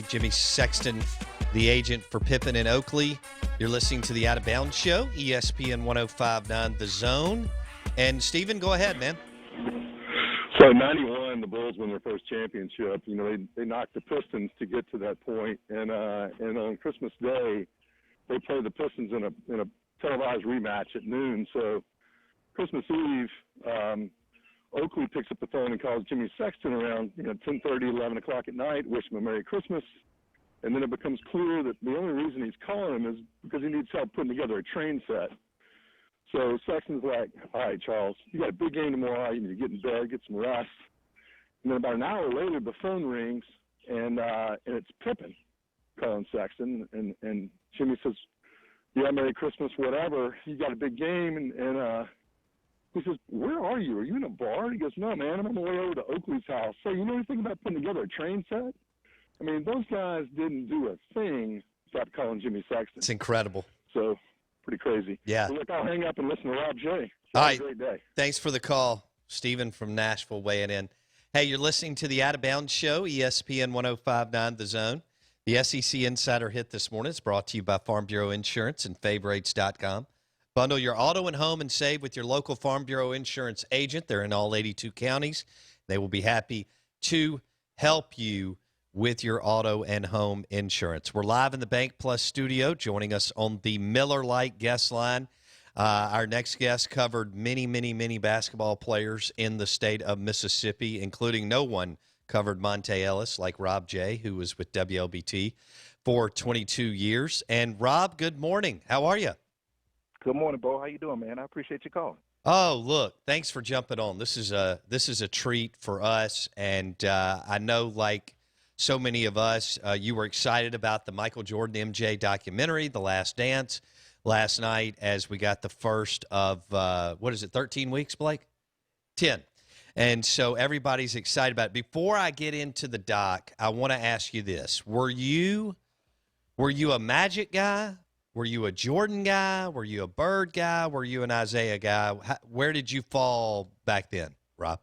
Jimmy Sexton, the agent for Pippen and Oakley. You're listening to the Out of Bounds Show, ESPN 105.9 The Zone. And, Steven, go ahead, man. So, 91, the Bulls win their first championship. You know, they knocked the Pistons to get to that point. And on Christmas Day, they played the Pistons in a televised rematch at noon. So, Christmas Eve, Oakley picks up the phone and calls Jimmy Sexton around 10:30, 11 o'clock at night, wish him a Merry Christmas. And then it becomes clear that the only reason he's calling him is because he needs help putting together a train set. So Sexton's like, all right, Charles, you got a big game tomorrow. You need to get in bed, get some rest. And then about an hour later, the phone rings, and it's Pippen calling Sexton. And Jimmy says, yeah, Merry Christmas, whatever. You got a big game. And he says, where are you? Are you in a bar? He goes, no, man, I'm on my way over to Oakley's house. So you know anything about putting together a train set? I mean, those guys didn't do a thing without calling Jimmy Sexton. It's incredible. So, pretty crazy. Yeah. So look, I'll hang up and listen to Rob J. All right. Have a great day. Thanks for the call, Stephen from Nashville weighing in. Hey, you're listening to the Out of Bounds Show, ESPN 105.9 The Zone. The SEC Insider Hit this morning is brought to you by Farm Bureau Insurance and favorites.com. Bundle your auto and home and save with your local Farm Bureau Insurance agent. They're in all 82 counties. They will be happy to help you with your auto and home insurance. We're live in the Bank Plus studio. Joining us on the Miller Lite guest line, our next guest covered many, many, many basketball players in the state of Mississippi, including no one covered Monte Ellis like Rob J., who was with WLBT for 22 years. And, Rob, good morning. How are you? Good morning, Bo. How you doing, man? I appreciate you calling. Oh, look, thanks for jumping on. This is a treat for us, and I know, like so many of us, you were excited about the Michael Jordan MJ documentary, The Last Dance, last night as we got the first of, 13 weeks, Blake? 10. And so everybody's excited about it. Before I get into the doc, I want to ask you this. Were you a Magic guy? Were you a Jordan guy? Were you a Bird guy? Were you an Isaiah guy? Where did you fall back then, Rob?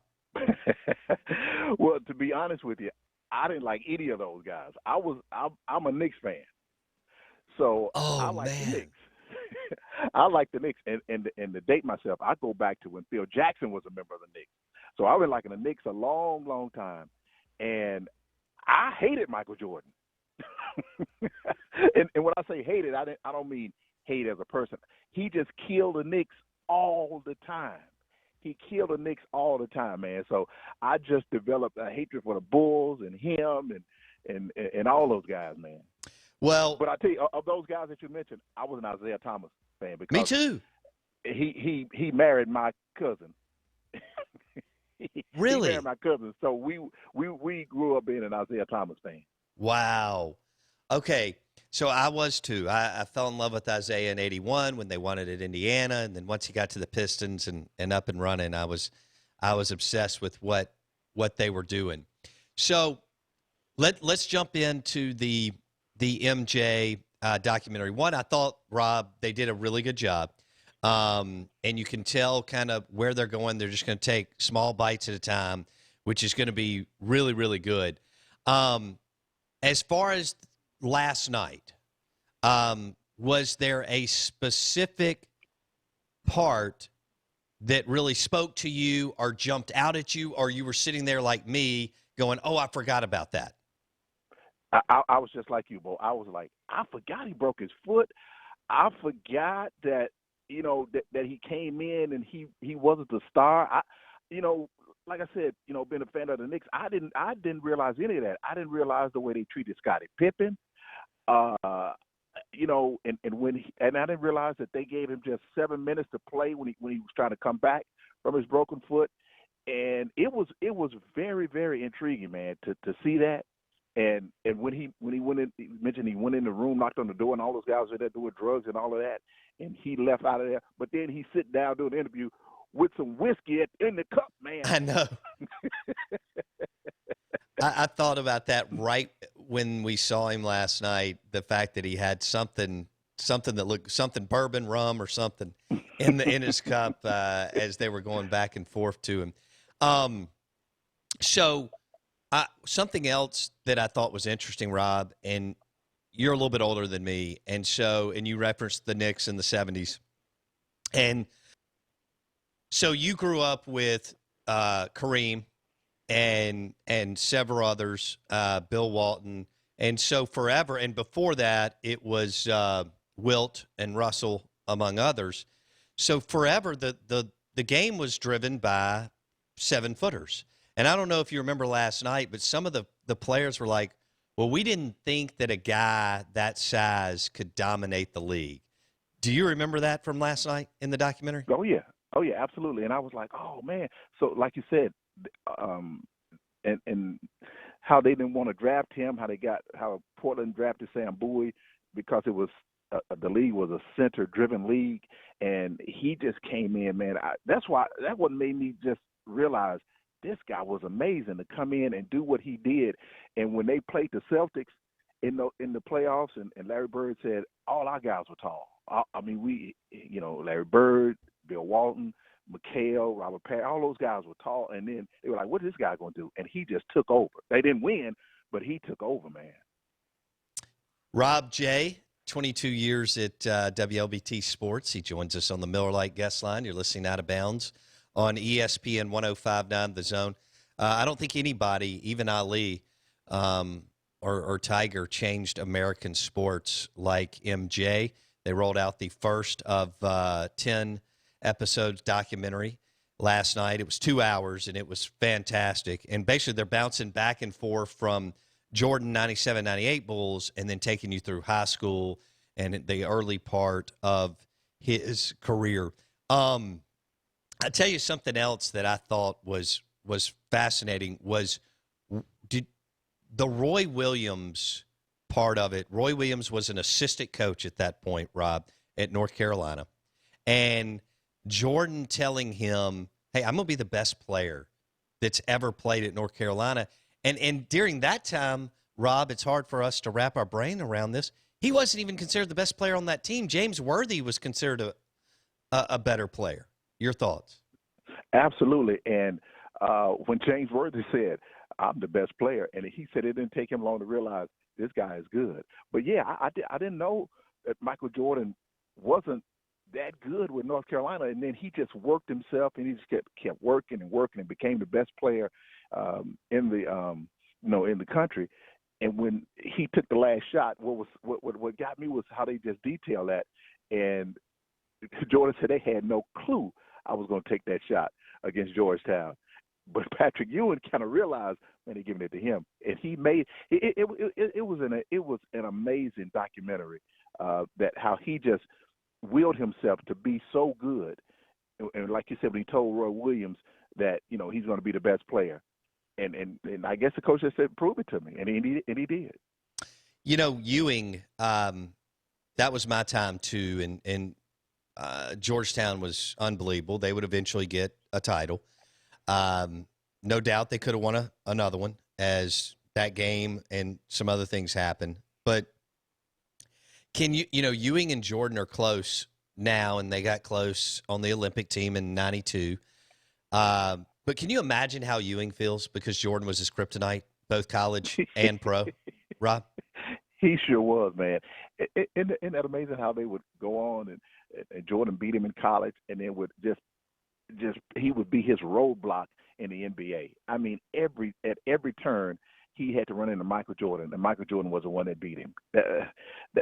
Well, to be honest with you, I didn't like any of those guys. I'm a Knicks fan, so I like the Knicks. I like the Knicks, and to date myself, I go back to when Phil Jackson was a member of the Knicks. So I've been liking the Knicks a long, long time, and I hated Michael Jordan. and when I say hated, I don't mean hate as a person. He just killed the Knicks all the time. He killed the Knicks all the time, man. So I just developed a hatred for the Bulls and him and all those guys, man. Well, but I tell you, of those guys that you mentioned, I was an Isaiah Thomas fan because me too. He married my cousin. Really? He married my cousin. So we grew up being an Isaiah Thomas fan. Wow. Okay, so I was too. I fell in love with Isaiah in '81 when they won it at Indiana, and then once he got to the Pistons and up and running, I was obsessed with what they were doing. So let's jump into the MJ documentary. One, I thought, Rob, they did a really good job, and you can tell kind of where they're going. They're just going to take small bites at a time, which is going to be really, really good. As far as last night, was there a specific part that really spoke to you or jumped out at you, or you were sitting there like me going, oh, I forgot about that? I was just like you, Bo. I was like, I forgot he broke his foot. I forgot that, that he came in and he wasn't the star. Like I said, being a fan of the Knicks, I didn't realize any of that. I didn't realize the way they treated Scottie Pippen. And I didn't realize that they gave him just 7 minutes to play when he was trying to come back from his broken foot. And it was very, very intriguing, man, to see that. And when he went in, he mentioned he went in the room, knocked on the door, and all those guys were there doing drugs and all of that, and he left out of there. But then he sit down doing the interview with some whiskey in the cup, man. I know. I thought about that right when we saw him last night. The fact that he had something that looked something bourbon, rum, or something in his cup as they were going back and forth to him. So Something else that I thought was interesting, Rob, and you're a little bit older than me, and you referenced the Knicks in the '70s, and so you grew up with Kareem and several others, Bill Walton, and so forever. And before that, it was Wilt and Russell, among others. So forever, the game was driven by 7-footers. And I don't know if you remember last night, but some of the players were like, "Well, we didn't think that a guy that size could dominate the league." Do you remember that from last night in the documentary? Oh yeah, absolutely. And I was like, oh man. So like you said, um, and how they didn't want to draft him, how Portland drafted Sam Bowie because it was the league was a center-driven league, and he just came in, man. That's what made me just realize this guy was amazing to come in and do what he did. And when they played the Celtics in the playoffs, and Larry Bird said all our guys were tall. I mean, Larry Bird, Bill Walton, McHale, Robert Perry, all those guys were tall, and then they were like, "What is this guy going to do?" And he just took over. They didn't win, but he took over, man. Rob J., 22 years at WLBT Sports. He joins us on the Miller Lite guest line. You're listening Out of Bounds on ESPN 105.9 The Zone. I don't think anybody, even Ali or Tiger, changed American sports like MJ. They rolled out the first of 10 episodes documentary last night. It was 2 hours, and it was fantastic. And basically, they're bouncing back and forth from Jordan 97, 98 Bulls and then taking you through high school and the early part of his career. I'll tell you something else that I thought was fascinating was the Roy Williams part of it. Roy Williams was an assistant coach at that point, Rob, at North Carolina. And Jordan telling him, "Hey, I'm going to be the best player that's ever played at North Carolina." And during that time, Rob, it's hard for us to wrap our brain around this. He wasn't even considered the best player on that team. James Worthy was considered a better player. Your thoughts? Absolutely. And when James Worthy said, "I'm the best player," and he said it didn't take him long to realize this guy is good. But yeah, I didn't know that Michael Jordan wasn't that good with North Carolina, and then he just worked himself, and he just kept working and working and became the best player in the country. And when he took the last shot, what got me was how they just detailed that. And Jordan said they had no clue I was going to take that shot against Georgetown. But Patrick Ewing kind of realized, man, they're giving it to him, and he made it. It was an amazing documentary that how he just willed himself to be so good, and like you said, when he told Roy Williams that he's going to be the best player, and I guess the coach just said, "Prove it to me," and he did. Ewing, that was my time too, and Georgetown was unbelievable. They would eventually get a title. No doubt they could have won another one as that game and some other things happened. But Ewing and Jordan are close now, and they got close on the Olympic team in '92. But can you imagine how Ewing feels because Jordan was his kryptonite, both college and pro? Rob? He sure was, man. Isn't that amazing how they would go on and Jordan beat him in college, and then would just he would be his roadblock in the NBA. I mean, at every turn he had to run into Michael Jordan, and Michael Jordan was the one that beat him.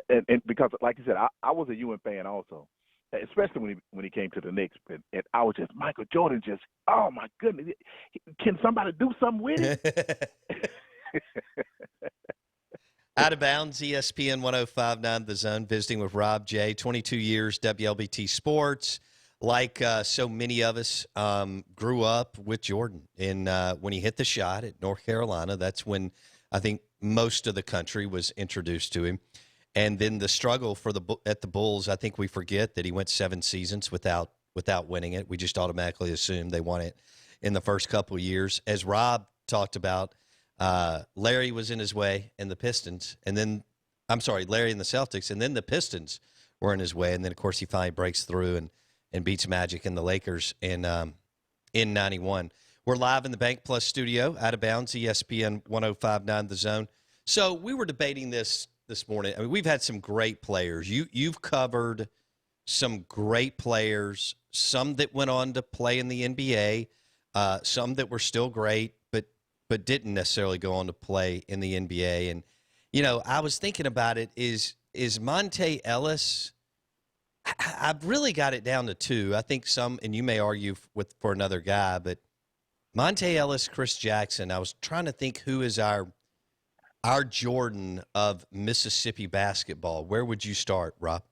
And because, like you said, I was a Ewing fan also, especially when he came to the Knicks, and I was just Michael Jordan. Just oh my goodness, can somebody do something with it? Out of Bounds, ESPN 105.9 The Zone, visiting with Rob J. 22 years, WLBT Sports. Like so many of us, grew up with Jordan. And when he hit the shot at North Carolina, that's when I think most of the country was introduced to him. And then the struggle at the Bulls, I think we forget that he went 7 seasons without winning it. We just automatically assume they won it in the first couple of years. As Rob talked about, Larry was in his way and the Pistons. And then, Larry and the Celtics. And then the Pistons were in his way. And then, of course, he finally breaks through and beats Magic and the Lakers in '91. We're live in the Bank Plus studio, out of bounds, ESPN 105.9 The Zone. So we were debating this morning. I mean, we've had some great players. You've covered some great players, some that went on to play in the NBA, some that were still great, but didn't necessarily go on to play in the NBA. And I was thinking about it. Is Monte Ellis? I've really got it down to two. I think some, and you may argue for another guy, but Monte Ellis, Chris Jackson. I was trying to think who is our Jordan of Mississippi basketball. Where would you start, Rob?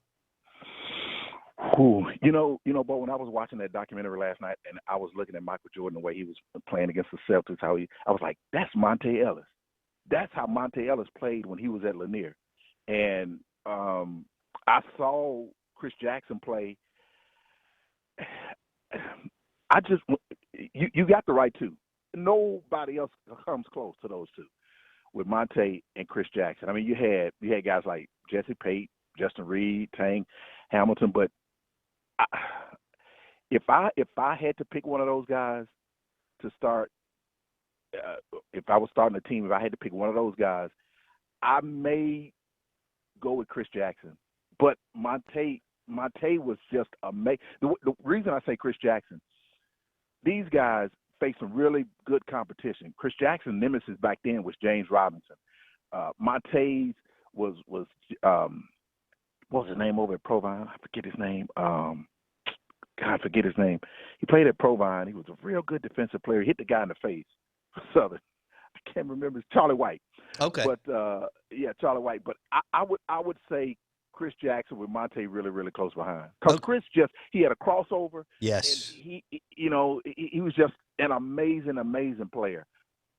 Ooh, but when I was watching that documentary last night and I was looking at Michael Jordan, the way he was playing against the Celtics, I was like, that's Monte Ellis. That's how Monte Ellis played when he was at Lanier. And I saw Chris Jackson play. You got the right two. Nobody else comes close to those two with Monte and Chris Jackson. I mean, you had guys like Jesse Pate, Justin Reed, Tank Hamilton, but if I had to pick one of those guys to start, if I was starting a team, if I had to pick one of those guys, I may go with Chris Jackson. But Monte was just amazing. The reason I say Chris Jackson, these guys faced some really good competition. Chris Jackson's nemesis back then was James Robinson. Monte's was what was his name over at Provine? I forget his name. I forget his name. He played at Provine. He was a real good defensive player. He hit the guy in the face. Southern. I can't remember. It's Charlie White. Okay. But Charlie White. But I would say Chris Jackson with Monte really, really close behind. Because Chris he had a crossover. Yes. And he was just an amazing, amazing player.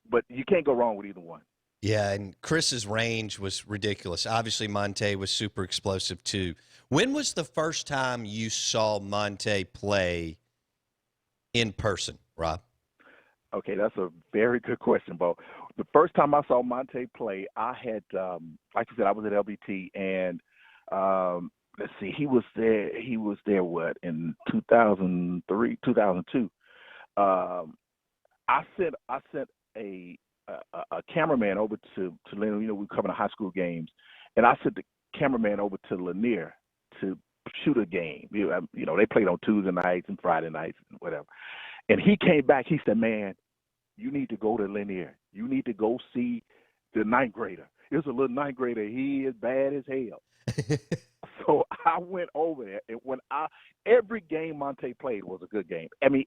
But you can't go wrong with either one. Yeah, and Chris's range was ridiculous. Obviously, Monte was super explosive too. When was the first time you saw Monte play in person, Rob? Okay, that's a very good question, Bo. The first time I saw Monte play, I had, like I said, I was at LBT, and let's see, he was there, what, in 2003, 2002. I sent a cameraman over to Lanier. We were covering the high school games, and I sent the cameraman over to Lanier to shoot a game. They played on Tuesday nights and Friday nights and whatever. And he came back. He said, "Man, you need to go to Lanier. You need to go see the ninth grader. There's a little ninth grader. He is bad as hell." So I went over there, and every game Monte played was a good game. I mean,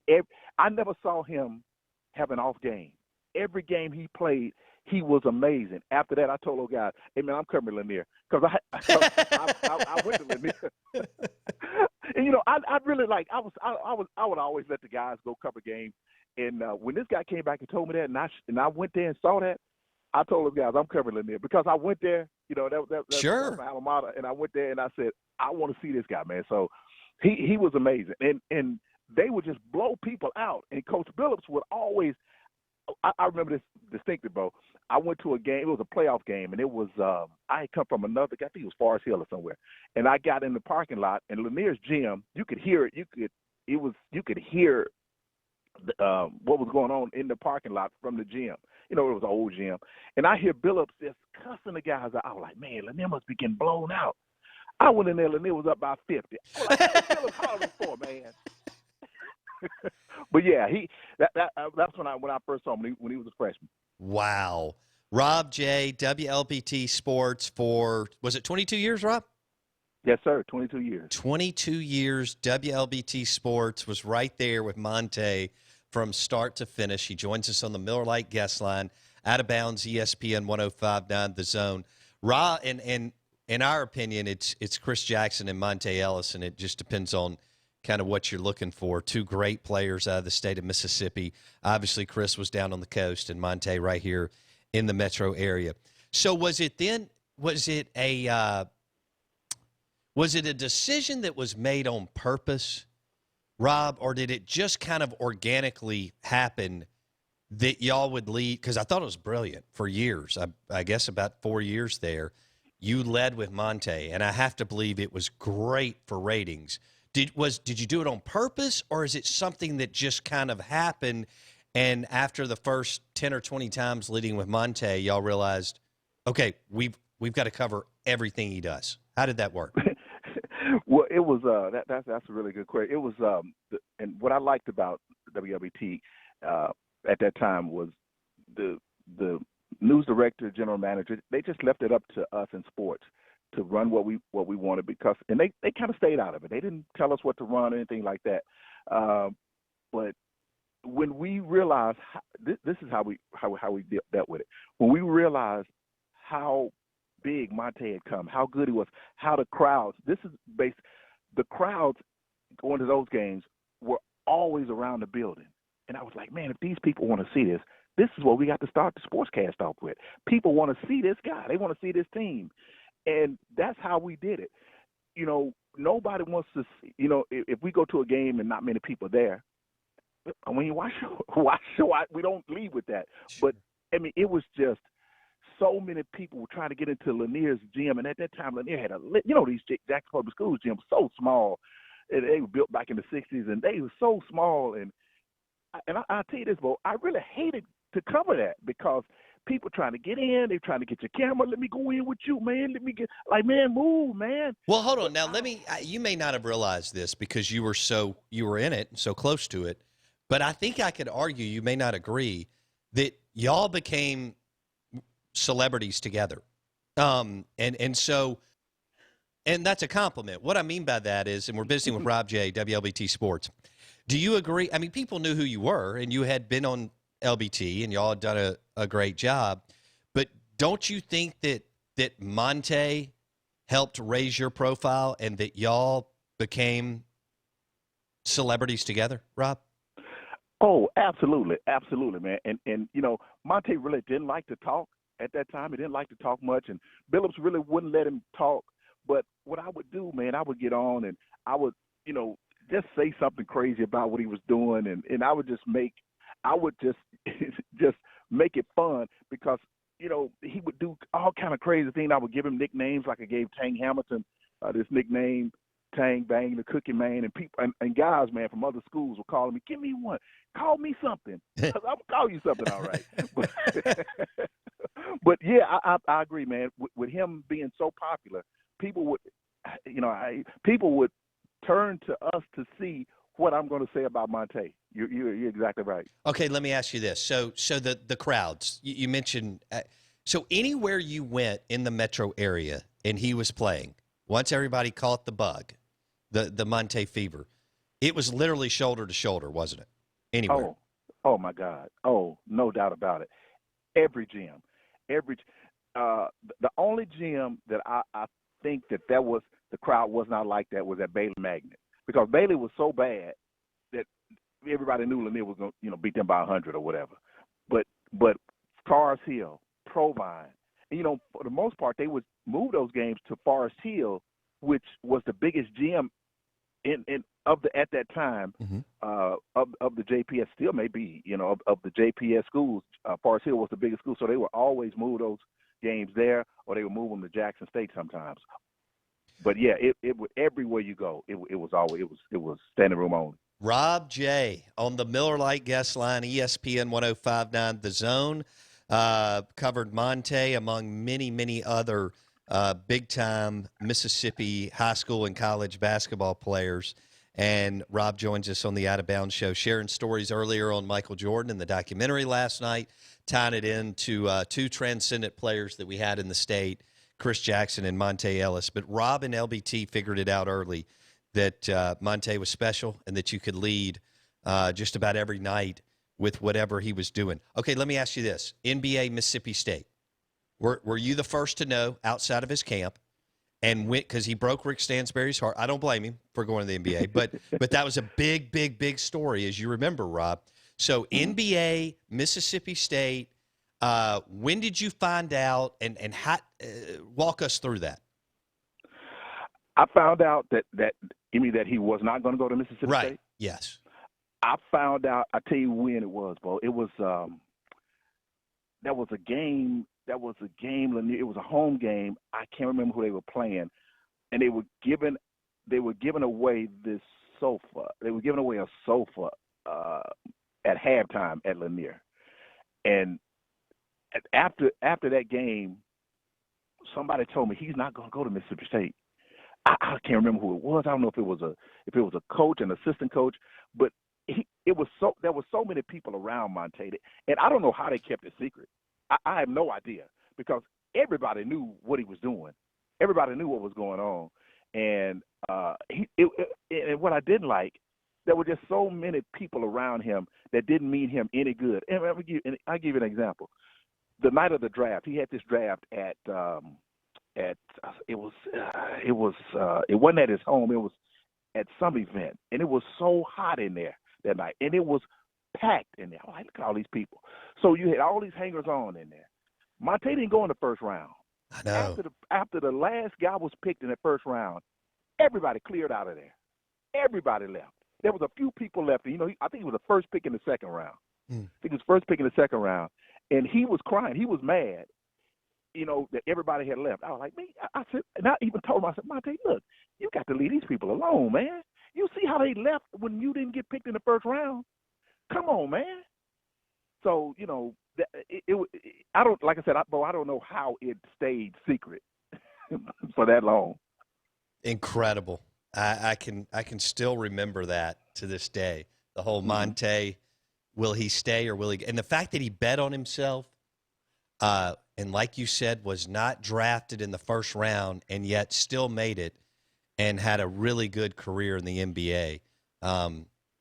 I never saw him have an off game. Every game he played, he was amazing. After that, I told those guys, "Hey man, I'm covering Lanier," because I went to Lanier. And I really I would always let the guys go cover games. And when this guy came back and told me that, and I went there and saw that, I told those guys I'm covering Lanier because I went there. That's Sure. my alma mater, and I went there and I said I want to see this guy, man. So he was amazing, and they would just blow people out. And Coach Billups would always. I remember this distinctly, bro. I went to a game. It was a playoff game, and it was I had come from I think it was Forest Hill or somewhere, and I got in the parking lot. And Lanier's gym, you could hear it. You could hear what was going on in the parking lot from the gym. It was an old gym, and I hear Billups just cussing the guys out. I was like, man, Lanier must be getting blown out. I went in there. Lanier was up by 50. I was like, what Billups hollering for, man? But yeah, that's when I first saw him when he was a freshman. Wow. Rob J, WLBT Sports for, was it 22 years, Rob? Yes, sir, 22 years. 22 years, WLBT Sports was right there with Monte from start to finish. He joins us on the Miller Lite guest line, out of bounds, ESPN 105.9 The Zone. Rob, and in our opinion, it's Chris Jackson and Monte Ellis, and it just depends on kind of what you're looking for. Two great players out of the state of Mississippi. Obviously, Chris was down on the coast and Monte right here in the metro area. So was it a decision that was made on purpose, Rob, or did it just kind of organically happen that y'all would lead? Because I thought it was brilliant for years. I guess about 4 years there, you led with Monte, and I have to believe it was great for ratings. Did you do it on purpose, or is it something that just kind of happened And after the first 10 or 20 times leading with Monte, y'all realized, okay, we've got to cover everything he does. How did that work? Well, it was that's a really good question. It was and what I liked about WLBT at that time was the news director, general manager. They just left it up to us in sports to run what we wanted, because and they kind of stayed out of it. They didn't tell us what to run or anything like that. But when we realized this is how we dealt with it. When we realized how big Monte had come, how good he was, how the crowds. The crowds going to those games were always around the building, and I was like, man, if these people want to see this, this is what we got to start the sportscast off with. People want to see this guy. They want to see this team, and that's how we did it. You know, nobody wants to see. You know, if we go to a game and not many people there, I mean, why should we don't leave with that? But I mean, it was just so many people were trying to get into Lanier's gym, and at that time, Lanier had these Jackson Public Schools gyms so small, and they were built back in the '60s, and they were so small. And I'll tell you this, Bo, I really hated to cover that, because people trying to get in, they're trying to get your camera. Let me go in with you, man. Let me get man, move, man. Well, hold on. Now, you may not have realized this because you were in it and so close to it, but I think I could argue, you may not agree, that y'all became celebrities together. And that's a compliment. What I mean by that is, and we're visiting with Rob J, WLBT Sports. Do you agree? I mean, people knew who you were, and you had been on LBT, and y'all had done a great job. But don't you think that Monte helped raise your profile and that y'all became celebrities together, Rob? Oh, absolutely, absolutely, man. And you know, Monte really didn't like to talk at that time. He didn't like to talk much, and Billups really wouldn't let him talk. But what I would do, man, I would get on and I would, you know, just say something crazy about what he was doing, and I would just just make it fun, because, you know, he would do all kind of crazy things. I would give him nicknames, like I gave Tang Hamilton this nickname, Tang Bang the Cookie Man, and people and guys, man, from other schools were calling me, give me one, call me something, because I'm gonna call you something, all right. But yeah, I agree, man. With him being so popular, people would, you know, people would turn to us to see what I'm going to say about Monte. You're exactly right. Okay, let me ask you this. So the crowds you mentioned. So anywhere you went in the metro area and he was playing, once everybody caught the bug, the Monte fever, it was literally shoulder to shoulder, wasn't it? Anywhere. Oh my God. Oh, no doubt about it. Every gym, the only gym that I think that was the crowd was not like that was at Bailey Magnet, because Bailey was so bad that everybody knew Lanier was going to beat them by 100 or whatever. But Forest Hill, Provine, and, you know, for the most part, they would move those games to Forest Hill, which was the biggest gym at that time, of the JPS, still may be, you know, of the JPS schools. Forest Hill was the biggest school, so they would always move those games there, or they would move them to Jackson State sometimes. But yeah, it would, everywhere you go, it was standing room only. Rob J on the Miller Lite guest line, ESPN 105.9 The Zone, covered Monte among many other big-time Mississippi high school and college basketball players. And Rob joins us on the Out of Bounds show, sharing stories earlier on Michael Jordan and the documentary last night, tying it into two transcendent players that we had in the state, Chris Jackson and Monte Ellis. But Rob and LBT figured it out early that Monte was special and that you could lead just about every night with whatever he was doing. Okay, let me ask you this. NBA Mississippi State. Were you the first to know outside of his camp? And went because he broke Rick Stansberry's heart. I don't blame him for going to the NBA, but that was a big story, as you remember, Rob. So NBA, Mississippi State. When did you find out, and how, walk us through that? I found out that he was not going to go to Mississippi Right. State. Yes. I found out. I tell you when it was, Bo. It was that was a game. That was a game. It was a home game. I can't remember who they were playing, and they were giving away this sofa. They were giving away a sofa at halftime at Lanier. And after that game, somebody told me he's not going to go to Mississippi State. I can't remember who it was. I don't know if it was a coach, an assistant coach, but there was so many people around Monte, and I don't know how they kept it secret. I have no idea, because everybody knew what he was doing. Everybody knew what was going on, and and what I didn't like, there were just so many people around him that didn't mean him any good. And I'll give you an example. The night of the draft, he had this draft it wasn't at his home. It was at some event, and it was so hot in there that night, and it was packed in there. I'm like, look at all these people. So you had all these hangers-on in there. Monte didn't go in the first round. I know. After the last guy was picked in the first round, everybody cleared out of there. Everybody left. There was a few people left. You know, I think he was the first pick in the second round. I think he was first pick in the second round, and he was crying. He was mad, you know, that everybody had left. I was like, man, I said, and I even told him, I said, Monte, look, you got to leave these people alone, man. You see how they left when you didn't get picked in the first round? Come on, man. So, you know, I don't, like I said, I don't know how it stayed secret for that long. Incredible. I can still remember that to this day. The whole Monte, will he stay or will he? And the fact that he bet on himself, and like you said, was not drafted in the first round and yet still made it and had a really good career in the NBA,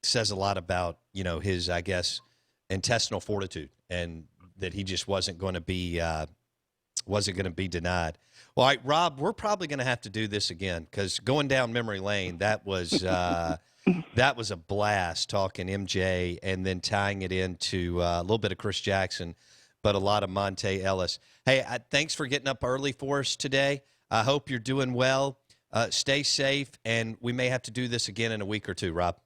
says a lot about, you know, his, I guess, intestinal fortitude, and that he just wasn't going to be denied. Well, all right, Rob, we're probably going to have to do this again, because going down memory lane, that was a blast, talking MJ and then tying it into a little bit of Chris Jackson, but a lot of Monte Ellis. Hey, thanks for getting up early for us today. I hope you're doing well. Stay safe, and we may have to do this again in a week or two, Rob.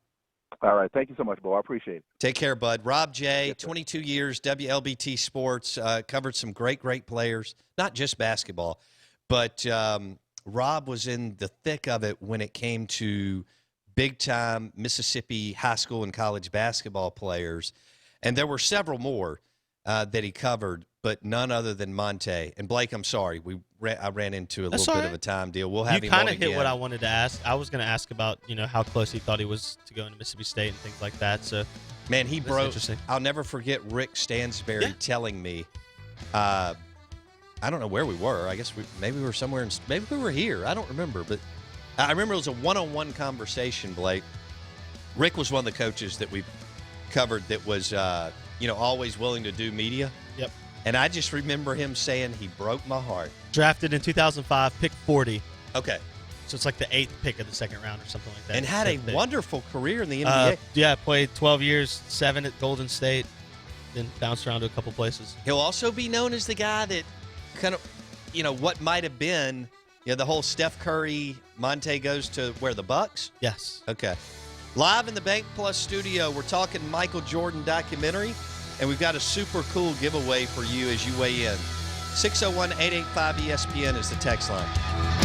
All right. Thank you so much, Bo. I appreciate it. Take care, bud. Rob J., 22 years, WLBT Sports, covered some great players, not just basketball, but Rob was in the thick of it when it came to big-time Mississippi high school and college basketball players. And there were several more that he covered, but none other than Monte. And, Blake, I'm sorry. I ran into a little bit of a time deal. We'll have him on again. You kind of hit what I wanted to ask. I was going to ask about, you know, how close he thought he was to going to Mississippi State and things like that. So, man, he broke. I'll never forget Rick Stansberry telling me, I don't know where we were. I guess maybe we were somewhere. Maybe we were here. I don't remember. But I remember it was a one-on-one conversation, Blake. Rick was one of the coaches that we covered that was, you know, always willing to do media. Yep. And I just remember him saying he broke my heart. Drafted in 2005, pick 40. Okay. So it's like the 8th pick of the second round or something like that. And had a wonderful career in the NBA. Yeah, played 12 years, 7 at Golden State, then bounced around to a couple places. He'll also be known as the guy that kind of, you know, what might have been, you know, the whole Steph Curry, Monte goes to where, the Bucks? Yes. Okay. Live in the Bank Plus studio, we're talking Michael Jordan documentary, and we've got a super cool giveaway for you as you weigh in. 601-885-ESPN is the text line.